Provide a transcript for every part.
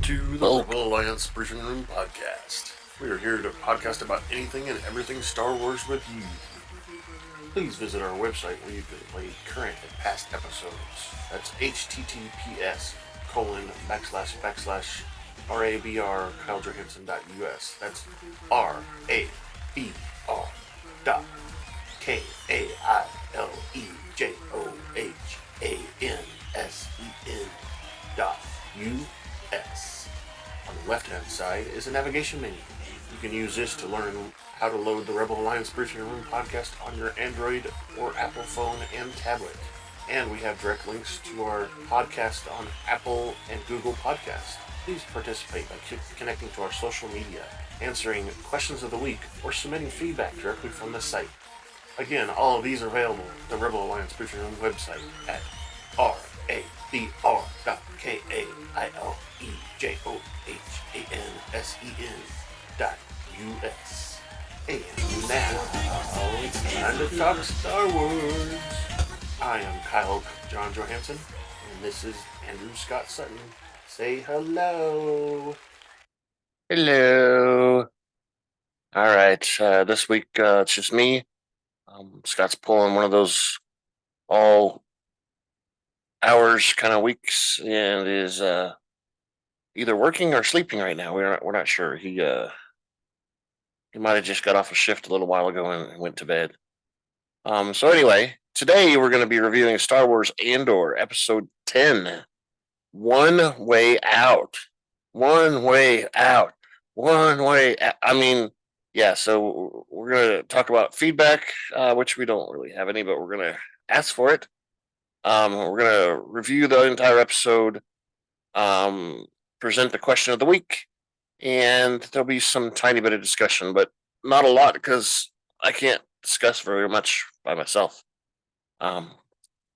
to the Rebel Alliance Briefing Room podcast. We are here to podcast about anything and everything Star Wars with you. Please visit our website where you can play current and past episodes. That's https://RABR KyleJohansson.us. That's RABR dot KyleJohansen dot US. On the left-hand side is a navigation menu. You can use this to learn how to load the Rebel Alliance Briefing Room podcast on your Android or Apple phone and tablet. And we have direct links to our podcast on Apple and Google Podcasts. Please participate by connecting to our social media, answering questions of the week, or submitting feedback directly from the site. Again, all of these are available at the Rebel Alliance Briefing Room website at RABR.KyleJohansen.US. And now, it's time to talk Star Wars. I am Kyle John Johansson, and this is Andrew Scott Sutton. Say hello. Hello. All right. This week it's just me. Scott's pulling one of those all hours kind of weeks and is either working or sleeping right now. We're not sure. He might have just got off a shift a little while ago and went to bed. So anyway, today we're going to be reviewing Star Wars Andor episode 10. One Way Out. One Way Out. One Way out. I mean, yeah, so we're going to talk about feedback, which we don't really have any, but we're going to ask for it. We're going to review the entire episode, present the question of the week, and there'll be some tiny bit of discussion, but not a lot because I can't discuss very much by myself.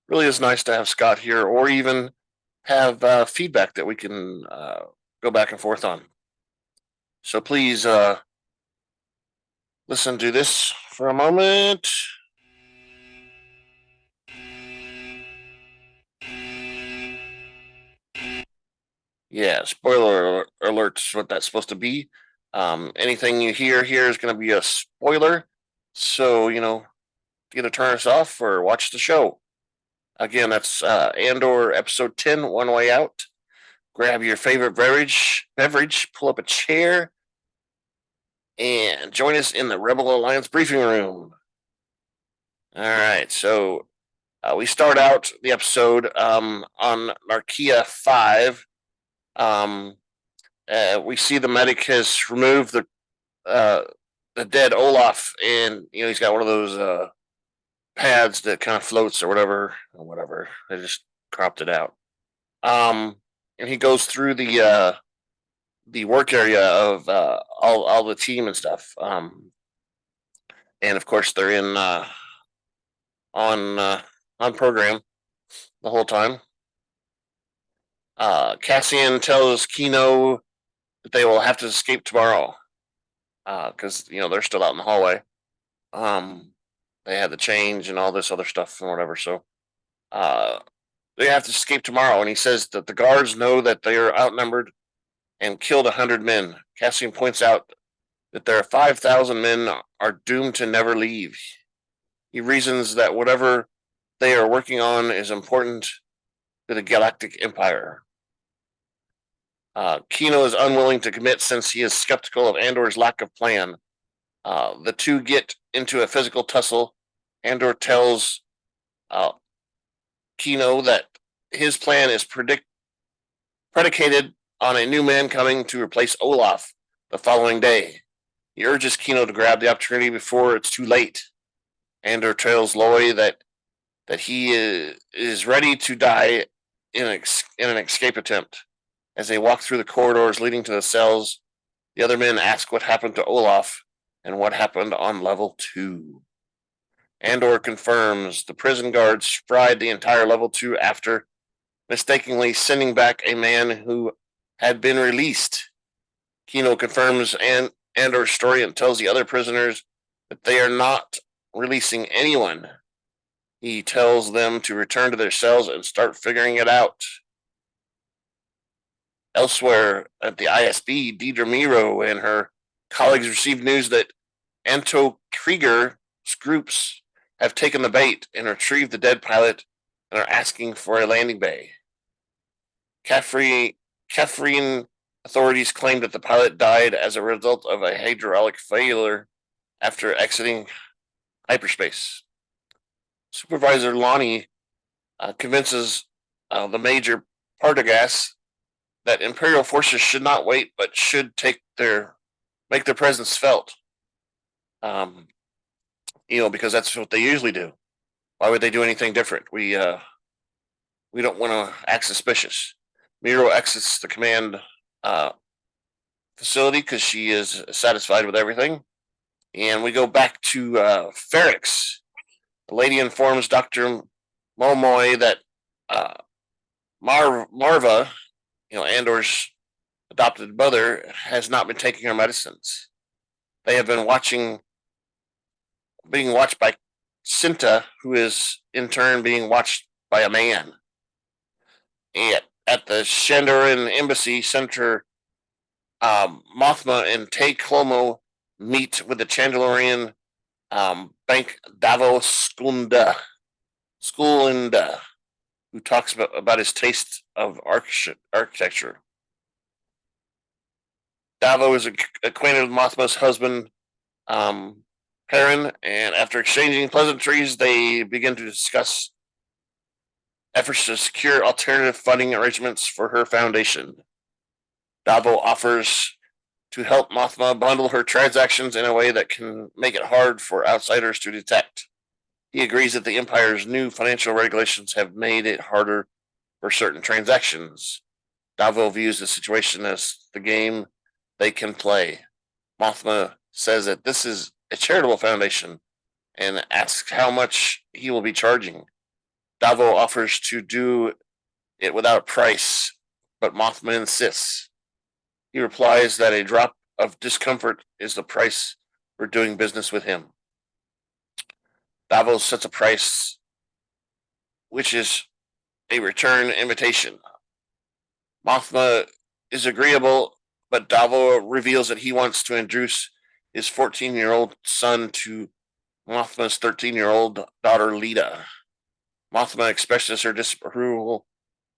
Really is nice to have Scott here, or even have feedback that we can go back and forth on. So please listen to this for a moment. Yeah, spoiler alert is what that's supposed to be. Anything you hear here is going to be a spoiler. So, either turn us off or watch the show. Again, that's Andor episode 10, One Way Out. Grab your favorite beverage, pull up a chair, and join us in the Rebel Alliance briefing room. All right, so we start out the episode on Narkia 5. We see the medic has removed the dead Olaf, and he's got one of those pads that kind of floats or whatever. They just cropped it out. And he goes through the work area of all the team and stuff. And of course they're in on program the whole time. Cassian tells Kino that they will have to escape tomorrow because they're still out in the hallway. They had the change and all this other stuff and whatever, so they have to escape tomorrow. And he says that the guards know that they are outnumbered and killed 100 men. Cassian points out that their 5,000 men are doomed to never leave. He reasons that whatever they are working on is important to the Galactic Empire. Kino is unwilling to commit since he is skeptical of Andor's lack of plan. The two get into a physical tussle. Andor tells Kino that his plan is predicated on a new man coming to replace Olaf the following day. He urges Kino to grab the opportunity before it's too late. Andor tells Loi that he is ready to die in an escape attempt. As they walk through the corridors leading to the cells, the other men ask what happened to Olaf and what happened on level 2. Andor confirms the prison guards fried the entire level 2 after mistakenly sending back a man who had been released. Kino confirms Andor's story and tells the other prisoners that they are not releasing anyone. He tells them to return to their cells and start figuring it out. Elsewhere at the ISB, Deidre Miro and her colleagues received news that Anto Krieger's groups have taken the bait and retrieved the dead pilot and are asking for a landing bay. Catherine authorities claimed that the pilot died as a result of a hydraulic failure after exiting hyperspace. Supervisor Lonni convinces the Major Partagas that Imperial forces should not wait, but should make their presence felt. Because that's what they usually do. Why would they do anything different? We don't want to act suspicious. Miro exits the command facility because she is satisfied with everything. And we go back to Ferrix. The lady informs Dr. Momoy that Marva, Andor's adopted mother, has not been taking her medicines. They have been being watched by Cinta, who is in turn being watched by a man. At the Shandarin embassy, Senator Mothma and Tay Clomo meet with the Chandalorian Bank Davos Skulunda, who talks about his taste of architecture. Davo is acquainted with Mothma's husband, Perrin, and after exchanging pleasantries, they begin to discuss efforts to secure alternative funding arrangements for her foundation. Davo offers to help Mothma bundle her transactions in a way that can make it hard for outsiders to detect. He agrees that the Empire's new financial regulations have made it harder for certain transactions. Davo views the situation as the game they can play. Mothma says that this is a charitable foundation and asks how much he will be charging. Davo offers to do it without a price, but Mothma insists. He replies that a drop of discomfort is the price for doing business with him. Davo sets a price, which is a return invitation. Mothma is agreeable, but Davo reveals that he wants to introduce his 14-year-old son to Mothma's 13-year-old daughter, Lita. Mothma expresses her disapproval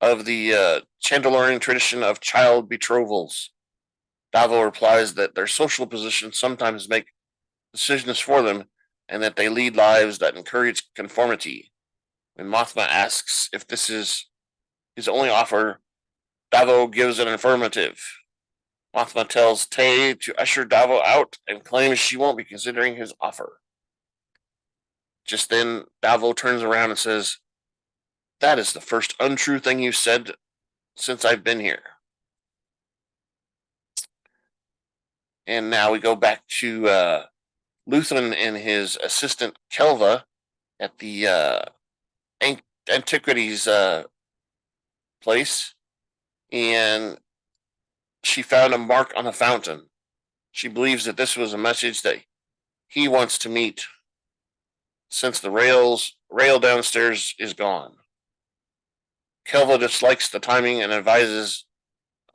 of the Chandalorian tradition of child betrothals. Davo replies that their social positions sometimes make decisions for them and that they lead lives that encourage conformity. When Mothma asks if this is his only offer, Davo gives an affirmative. Mothma tells Tay to usher Davo out and claims she won't be considering his offer. Just then, Davo turns around and says, "That is the first untrue thing you've said since I've been here." And now we go back to Luthen and his assistant Kelva at the antiquities place, and she found a mark on the fountain. She believes that this was a message that he wants to meet, since the rail downstairs is gone. Kelva dislikes the timing and advises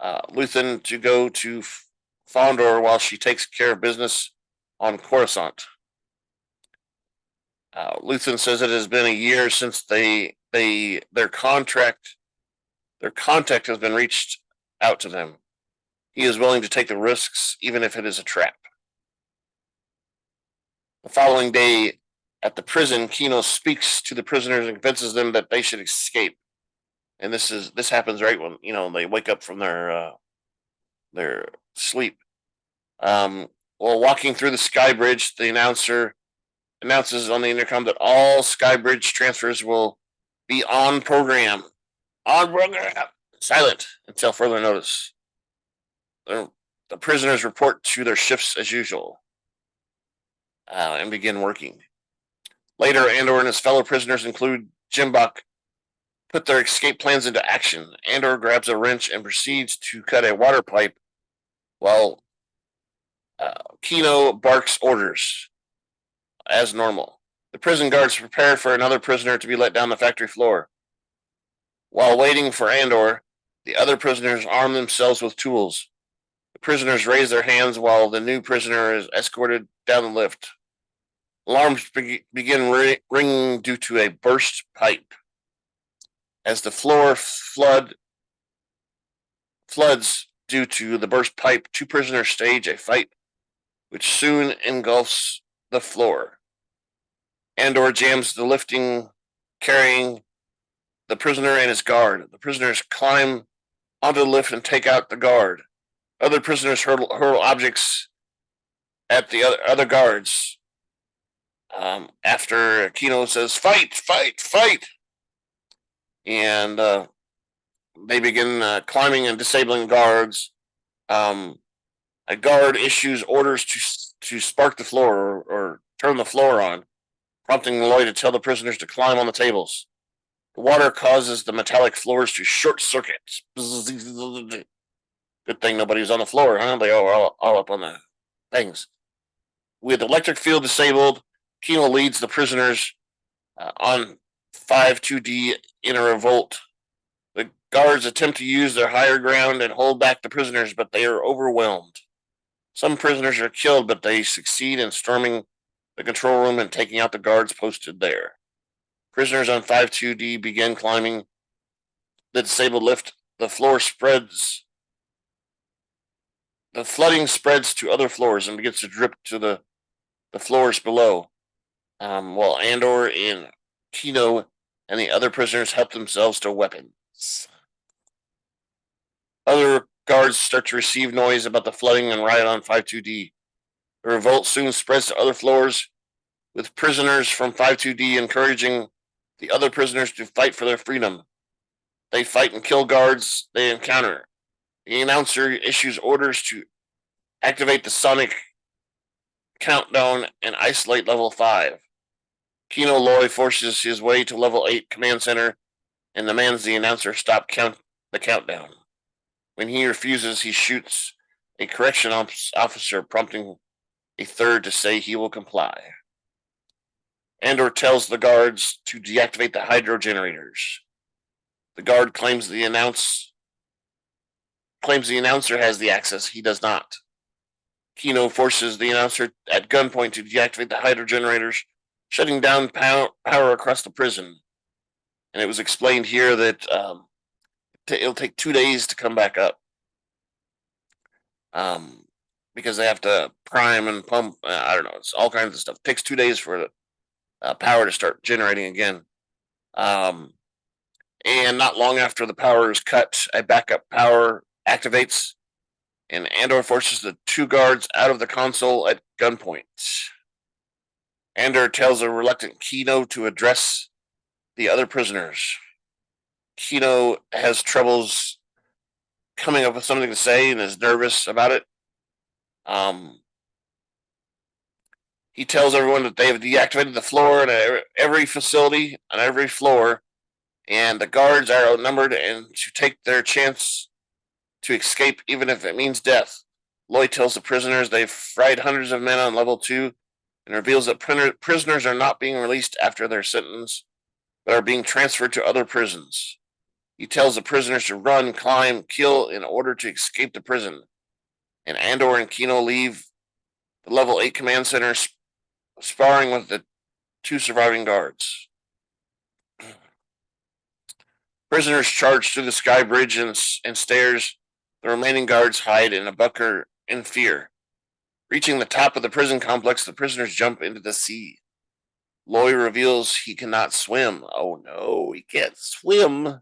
Luthen to go to Fondor while she takes care of business on Coruscant. Luthen says it has been a year since their contact has been reached out to them. He is willing to take the risks, even if it is a trap. The following day, at the prison, Kino speaks to the prisoners and convinces them that they should escape. And this happens right when they wake up from their sleep. While walking through the sky bridge, the announcer announces on the intercom that all sky bridge transfers will be on program. On program. Silent until further notice. The prisoners report to their shifts as usual and begin working. Later, Andor and his fellow prisoners, include Jimbok, put their escape plans into action. Andor grabs a wrench and proceeds to cut a water pipe while Kino barks orders as normal. The prison guards prepare for another prisoner to be let down the factory floor. While waiting for Andor, The other prisoners arm themselves with tools. The prisoners raise their hands while the new prisoner is escorted down the lift. Alarms begin ringing due to a burst pipe. As the floor floods due to the burst pipe, two prisoners stage a fight which soon engulfs the floor. Andor jams the lifting, carrying the prisoner and his guard. The prisoners climb onto the lift and take out the guard. Other prisoners hurl objects at the other guards. After Kino says, "Fight, fight, fight!" and they begin climbing and disabling guards. A guard issues orders to spark the floor or turn the floor on, prompting Lloyd to tell the prisoners to climb on the tables. The water causes the metallic floors to short circuit. Good thing nobody was on the floor, huh? They were all up on the things. With the electric field disabled, Kino leads the prisoners on 5-2D in a revolt. The guards attempt to use their higher ground and hold back the prisoners, but they are overwhelmed. Some prisoners are killed, but they succeed in storming the control room and taking out the guards posted there. Prisoners on 5-2D begin climbing the disabled lift. The floor spreads. The flooding spreads to other floors and begins to drip to the floors below. While Andor and Kino and the other prisoners help themselves to weapons. Other guards start to receive noise about the flooding and riot on 5-2D. The revolt soon spreads to other floors, with prisoners from 5-2D encouraging the other prisoners to fight for their freedom. They fight and kill guards they encounter. The announcer issues orders to activate the sonic countdown and isolate level 5. Kino Loy forces his way to level 8 command center and demands the announcer stop the countdown. When he refuses, he shoots a correction officer, prompting a third to say he will comply. Andor tells the guards to deactivate the hydro generators. The guard claims the announcer has the access. He does not. Kino forces the announcer at gunpoint to deactivate the hydro generators, shutting down power across the prison. And it was explained here that it'll take 2 days to come back up. Because they have to prime and pump. I don't know. It's all kinds of stuff. It takes 2 days for the power to start generating again. And not long after the power is cut, a backup power activates, and Andor forces the two guards out of the console at gunpoint. Andor tells a reluctant Kino to address the other prisoners. Kino has troubles coming up with something to say and is nervous about it. He tells everyone that they have deactivated the floor in every facility on every floor, and the guards are outnumbered and to take their chance to escape, even if it means death. Lloyd tells the prisoners they've fried hundreds of men on level 2 and reveals that prisoners are not being released after their sentence, but are being transferred to other prisons. He tells the prisoners to run, climb, kill in order to escape the prison. And Andor and Kino leave the level 8 command center, sparring with the two surviving guards. Prisoners charge through the sky bridge and stairs. The remaining guards hide in a bunker in fear. Reaching the top of the prison complex, the prisoners jump into the sea. Loy reveals he cannot swim. Oh no, he can't swim.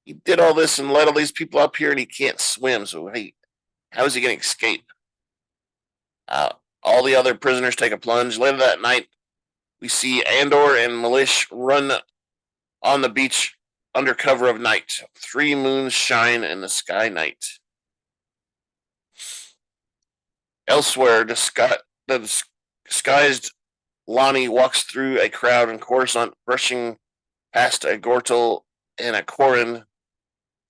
He did all this and led all these people up here and he can't swim. So, hey, how is he going to escape? All the other prisoners take a plunge. Later that night, we see Andor and Milish run on the beach under cover of night. 3 moons shine in the sky night. Elsewhere, the disguised Lonni walks through a crowd in Coruscant, brushing past a Gortal and a Corrin.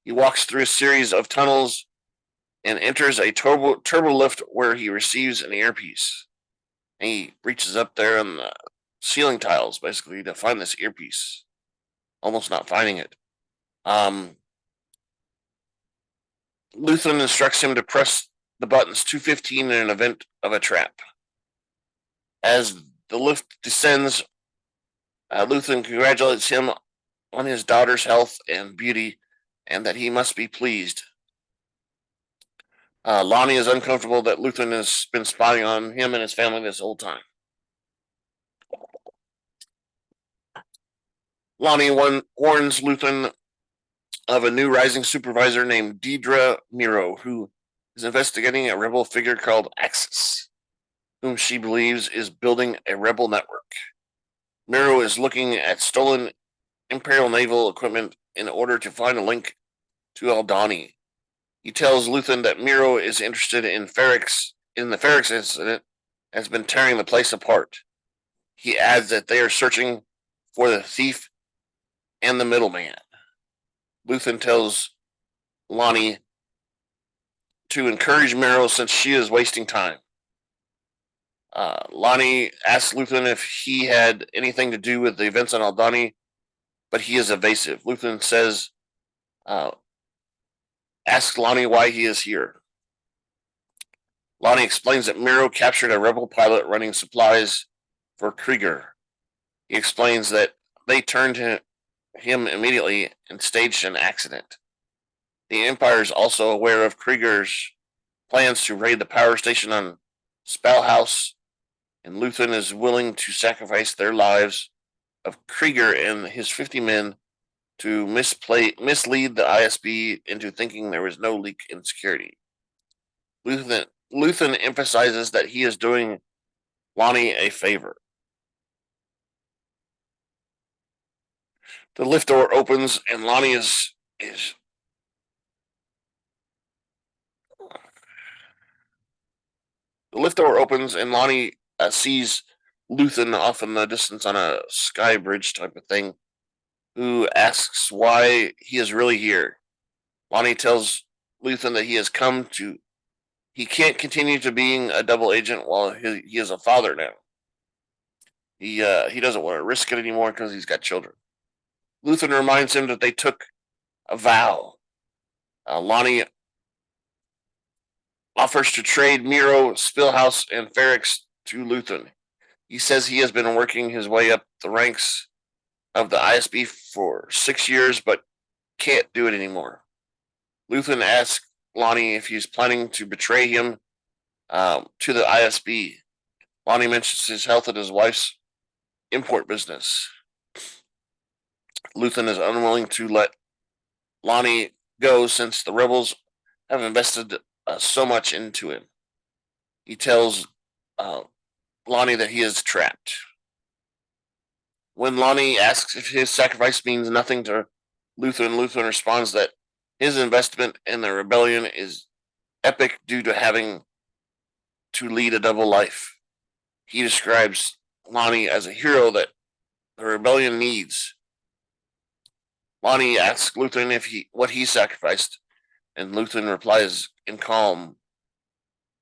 He walks through a series of tunnels and enters a turbo lift where he receives an earpiece. And he reaches up there on the ceiling tiles, basically, to find this earpiece. Almost not finding it. Luthen instructs him to press the buttons 215 in an event of a trap. As the lift descends, Luthen congratulates him on his daughter's health and beauty, and that he must be pleased. Lonni is uncomfortable that Luthen has been spying on him and his family this whole time. Lonni warns Luthen of a new rising supervisor named Dedra Meero, who is investigating a rebel figure called Axis, whom she believes is building a rebel network. Meero is looking at stolen Imperial naval equipment in order to find a link to Aldhani. He tells Luthen that Meero is interested in the Ferrix incident, and has been tearing the place apart. He adds that they are searching for the thief and the middleman. Luthen tells Lonni to encourage Meero since she is wasting time. Lonni asks Luthen if he had anything to do with the events on Aldhani, but he is evasive. Luthen says, asks Lonni why he is here. Lonni explains that Meero captured a rebel pilot running supplies for Krieger. He explains that they turned him immediately and staged an accident. The Empire is also aware of Krieger's plans to raid the power station on Spellhouse, and Luthen is willing to sacrifice their lives of Krieger and his 50 men to mislead the ISB into thinking there was no leak in security. Luthen emphasizes that he is doing Lonni a favor. The lift door opens and Lonni is the lift door opens and Lonni sees Luthen off in the distance on a sky bridge type of thing, who asks why he is really here. Lonni tells Luthen that he can't continue to being a double agent while he is a father now. He doesn't want to risk it anymore because he's got children. Luthen reminds him that they took a vow. Lonni offers to trade Meero, Spillhouse, and Ferrix to Luthen. He says he has been working his way up the ranks of the ISB for 6 years, but can't do it anymore. Luthen asks Lonni if he's planning to betray him to the ISB. Lonni mentions his health and his wife's import business. Luthen is unwilling to let Lonni go since the rebels have invested so much into him. He tells Lonni that he is trapped. When Lonni asks if his sacrifice means nothing to Luthen responds that his investment in the rebellion is epic due to having to lead a double life. He describes Lonni as a hero that the rebellion needs. Lonni asks Luthen what he sacrificed, and Luthen replies in calm,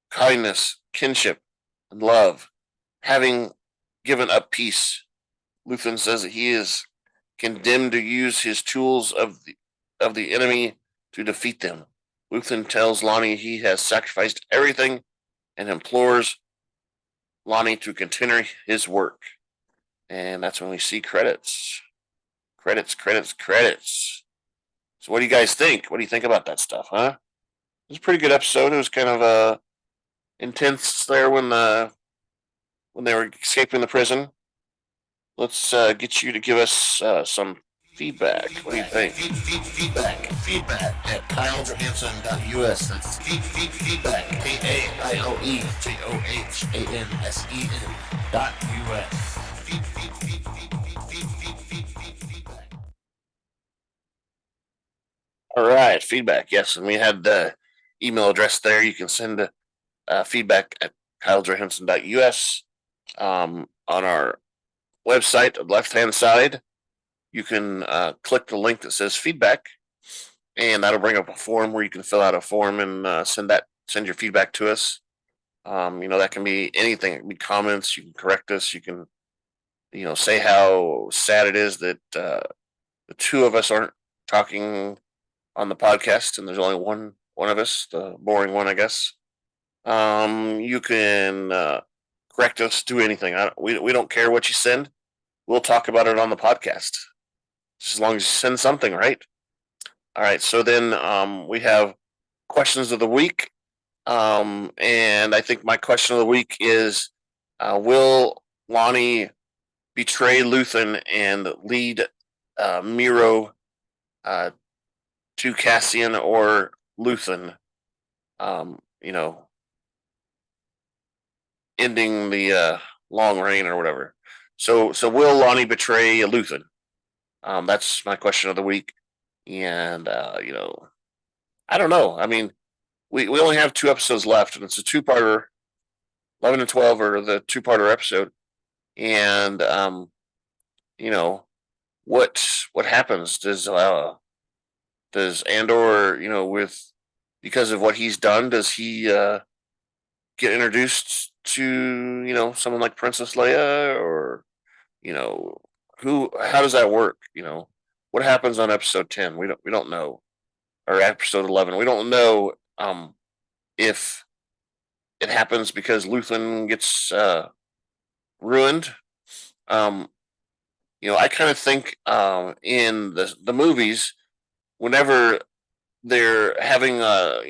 kindness, kinship, and love, having given up peace. Luthen says that he is condemned to use his tools of the enemy to defeat them. Luthen tells Lonni he has sacrificed everything and implores Lonni to continue his work. And that's when we see credits. Credits. So what do you guys think? What do you think about that stuff, huh? It was a pretty good episode. It was kind of intense there when they were escaping the prison. Let's get you to give us some feedback. What do you think? Feedback at KyleJohansson.us. That's feedback, KyleJohansen.us. All right, feedback. Yes, and we had the email address there. You can send feedback at KyleJohansson.us. On our website, on the left-hand side, you can click the link that says feedback, and that'll bring up a form where you can fill out a form and send your feedback to us. That can be anything. It can be comments. You can correct us. You can, say how sad it is that the two of us aren't talking on the podcast, and there's only one one of us, the boring one, I guess. You can correct us, do anything. We don't care what you send. We'll talk about it on the podcast, just as long as you send something, right? All right. So then we have questions of the week. And I think my question of the week is will Lonni betray Luthen and lead Miro to Cassian or Luthen, you know, ending the long reign or whatever. So will Lonni betray Luthen? That's my question of the week. And, I don't know. I mean, we only have 2 episodes left, and it's a two-parter. 11 and 12 are the two-parter episode. And, you know, what happens? Does Andor, because of what he's done, does he get introduced to, someone like Princess Leia, or, you know, how does that work? What happens on episode 10? We don't know. Or episode 11. We don't know if it happens because Luthen gets ruined. Um, I kind of think in the movies, whenever they're having a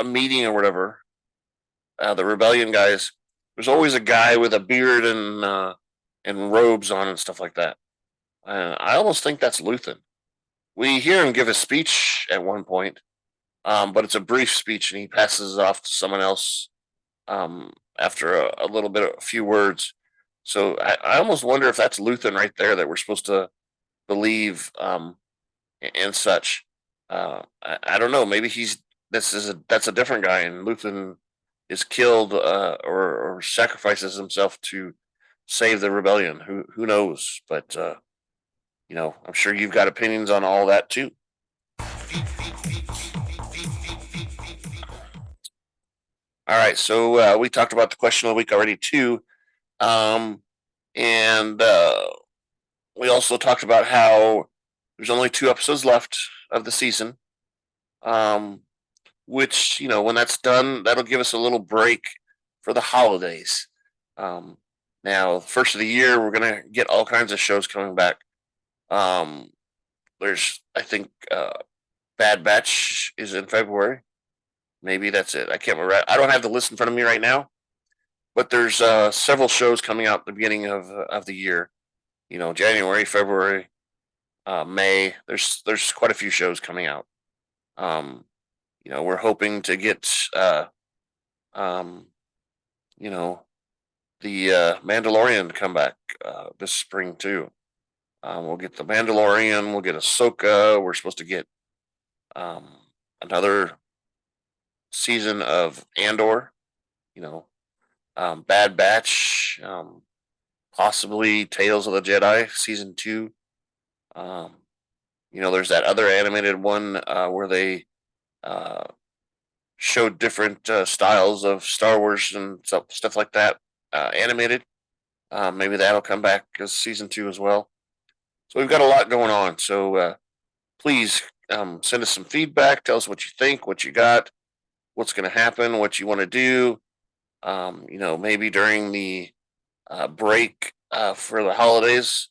meeting or whatever, the rebellion guys, there's always a guy with a beard and robes on and stuff like that. I almost think that's Luthen. We hear him give a speech at one point, but it's a brief speech, and he passes it off to someone else after a little bit, a few words. So I almost wonder if that's Luthen right there that we're supposed to believe and such. I don't know. Maybe that's a different guy, and Luthen is killed or sacrifices himself to save the rebellion. Who knows? But I'm sure you've got opinions on all that too. All right, so we talked about the question of the week already too, and we also talked about how there's only 2 episodes left of the season, which when that's done, that'll give us a little break for the holidays. Now, first of the year, we're gonna get all kinds of shows coming back. There's, I think, Bad Batch is in February. Maybe that's it. I can't remember. I don't have the list in front of me right now, but there's several shows coming out at the beginning of the year. January, February, May. There's quite a few shows coming out. We're hoping to get the Mandalorian to come back this spring too. We'll get the Mandalorian. We'll get Ahsoka. We're supposed to get another season of Andor. Bad Batch. Possibly Tales of the Jedi season 2. There's that other animated one where they showed different styles of Star Wars and stuff like that animated. Maybe that'll come back as season 2 as well. So we've got a lot going on. So please send us some feedback. Tell us what you think, what you got, what's going to happen, what you want to do. Maybe during the break for the holidays,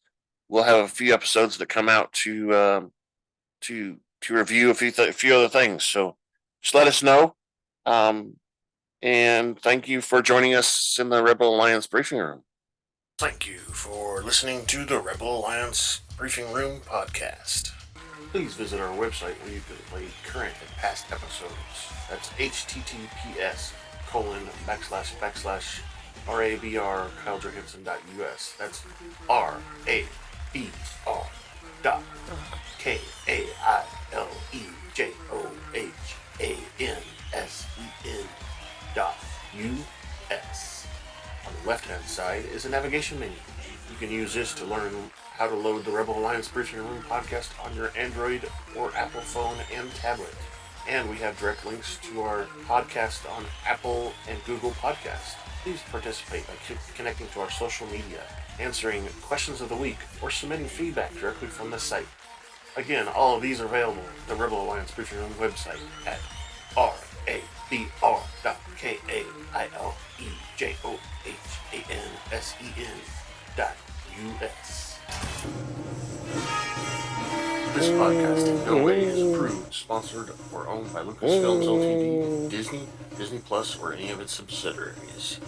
we'll have a few episodes that come out to review a few other things. So just let us know. And thank you for joining us in the Rebel Alliance briefing room. Thank you for listening to the Rebel Alliance Briefing Room podcast. Please visit our website where you can play current and past episodes. That's https://RABR KyleJohansson.us. That's RABR.KyleJohansson.us. On the left-hand side is a navigation menu. You can use this to learn how to load the Rebel Alliance Briefing Room podcast on your Android or Apple phone and tablet. And we have direct links to our podcast on Apple and Google Podcasts. Please participate by connecting to our social media, answering questions of the week, or submitting feedback directly from the site. Again, all of these are available at the Rebel Alliance Briefing Room website at RABRKAILEJOHANSEN.US. This podcast in no way is approved, sponsored, or owned by Lucasfilms Ltd., Disney, Disney Plus, or any of its subsidiaries.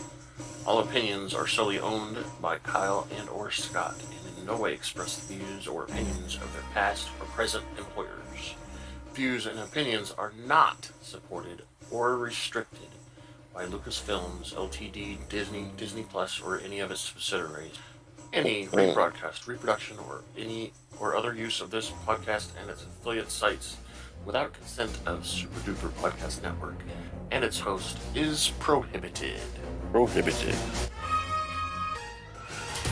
All opinions are solely owned by Kyle and or Scott, and in no way express the views or opinions of their past or present employers. Views and opinions are not supported or restricted by Lucasfilms Ltd., Disney, Disney Plus, or any of its subsidiaries. Any rebroadcast, reproduction, or any or other use of this podcast and its affiliate sites without consent of Super Duper Podcast Network and its host is prohibited. Prohibited.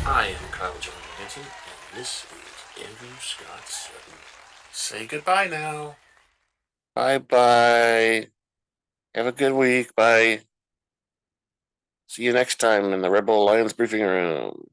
I am Kyle Johnson, and this is Andrew Scott Sutton. Say goodbye now. Bye. Have a good week. Bye. See you next time in the Rebel Alliance briefing room.